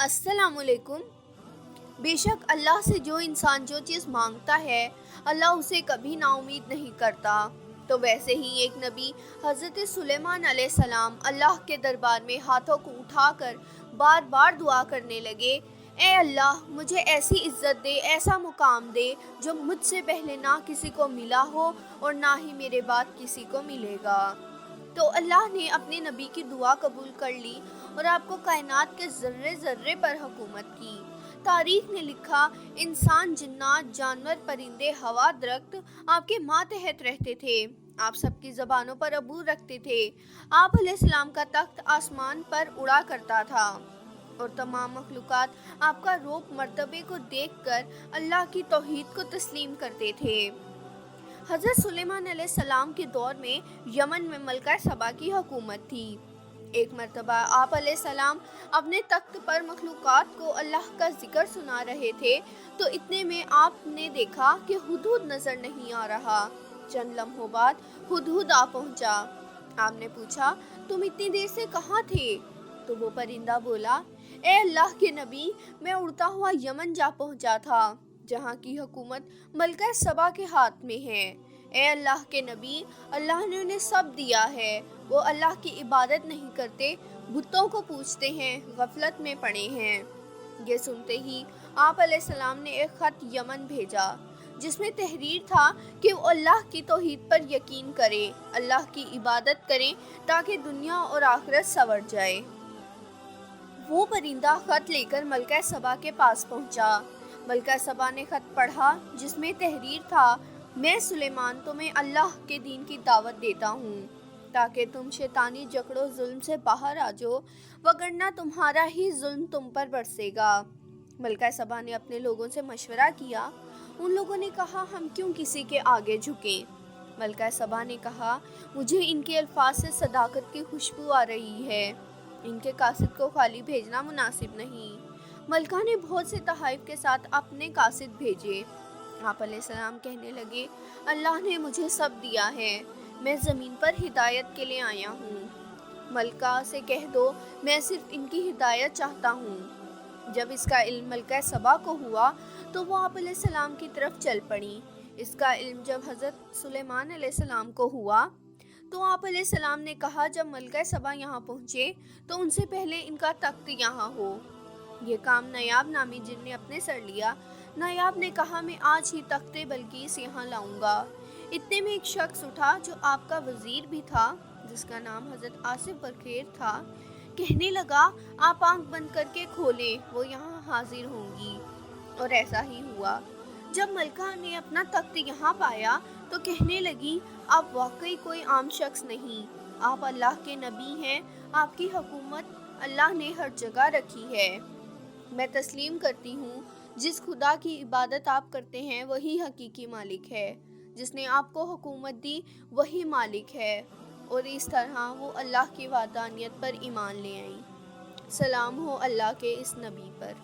अस्सलाम वालेकुम। बेशक अल्लाह से जो इंसान जो चीज़ मांगता है, अल्लाह उसे कभी नाउमीद नहीं करता। तो वैसे ही एक नबी हज़रत सुलेमान अलैहिस्सलाम अल्लाह के दरबार में हाथों को उठाकर बार बार दुआ करने लगे, ए अल्लाह मुझे ऐसी इज़्ज़त दे, ऐसा मुकाम दे जो मुझसे पहले ना किसी को मिला हो और ना ही मेरे बाद किसी को मिलेगा। तो अल्लाह ने अपने नबी की दुआ कबूल कर ली और आपको कायनात के ज़र्रे ज़र्रे पर हुकूमत की। तारीख ने लिखा, इंसान, जिन्नात, जानवर, परिंदे, हवा, दरख्त आपके मातहत रहते थे। आप सबकी ज़बानों पर अबूर रखते थे। आप अलैहिस्सलाम का तख्त आसमान पर उड़ा करता था और तमाम मखलूक़ात आपका रूप मर्तबे को देखकर अल्लाह की तौहीद को तस्लीम करते थे। हज़रत सुलेमान अलैहिस्सलाम के दौर में यमन में मलका सबा की हुकूमत थी। एक मर्तबा आप अलैहिस्सलाम अपने तख्त पर मखलूक़ात को अल्लाह का ज़िक्र सुना रहे थे, तो इतने में आपने देखा कि हुदहुद नज़र नहीं आ रहा। चंद लम्हों बाद हुदहुद आ पहुंचा। आपने पूछा, तुम इतनी देर से कहाँ थे? तो वो परिंदा बोला, ए अल्लाह के नबी, मैं उड़ता हुआ यमन जा पहुंचा था, जहाँ की हुकूमत मलका सबा के हाथ में है। ए अल्लाह के नबी, अल्लाह ने उन्हें सब दिया है, वो अल्लाह की इबादत नहीं करते, बुतों को पूजते हैं, गफलत में पड़े हैं। ये सुनते ही आप अलैहिस्सलाम ने एक ख़त यमन भेजा, जिसमें तहरीर था कि वो अल्लाह की तौहीद पर यकीन करें, अल्लाह की इबादत करें, ताकि दुनिया और आखिरत संवर जाए। वो परिंदा ख़त लेकर मलका सबा के पास पहुंचा। मलका सबा ने ख़त पढ़ा, जिसमें तहरीर था, मैं सुलेमान तुम्हें अल्लाह के दीन की दावत देता हूँ, ताकि तुम शैतानी जकड़ों जुल्म से बाहर आ जाओ, वगरना तुम्हारा ही जुल्म तुम पर बरसेगा। मलका सबा ने अपने लोगों से मशवरा किया। उन लोगों ने कहा, हम क्यों किसी के आगे झुकें? मलका सबा ने कहा, मुझे इनके अल्फाज से सदाकत की खुशबू आ रही है, इनके कासिद को खाली भेजना मुनासिब नहीं। मलका ने बहुत से तहाइफ के साथ अपने कासिद भेजे। आप अलैहिस्सलाम कहने लगे, अल्लाह ने मुझे सब दिया है, मैं ज़मीन पर हिदायत के लिए आया हूँ। मलका से कह दो, मैं सिर्फ इनकी हिदायत चाहता हूँ। जब इसका इल्म मलका सबा को हुआ तो वो आप अलैहिस्सलाम की तरफ चल पड़ी। इसका इल्म जब हज़रत सुलेमान अलैहिस्सलाम को हुआ तो आप अलैहिस्सलाम ने कहा, जब मलका सबा यहाँ पहुँचे तो उनसे पहले इनका तख्त यहाँ हो। ये काम नायाब नामी जिन ने अपने सर लिया। नायाब ने कहा, मैं आज ही तख्ते बल्कीस यहाँ लाऊंगा। इतने में एक शख्स उठा जो आपका वज़ीर भी था, जिसका नाम हज़रत आसिफ बरखेर था। कहने लगा, आप आंख बंद करके खोलें, वो यहाँ हाजिर होंगी। और ऐसा ही हुआ। जब मलका ने अपना तख्त यहाँ पाया तो कहने लगी, आप वाकई कोई आम शख्स नहीं, आप अल्लाह के नबी हैं, आपकी हुकूमत अल्लाह ने हर जगह रखी है। मैं तस्लीम करती हूँ, जिस खुदा की इबादत आप करते हैं वही हकीकी मालिक है, जिसने आपको हुकूमत दी वही मालिक है। और इस तरह वो अल्लाह की वादानियत पर ईमान ले आई। सलाम हो अल्लाह के इस नबी पर।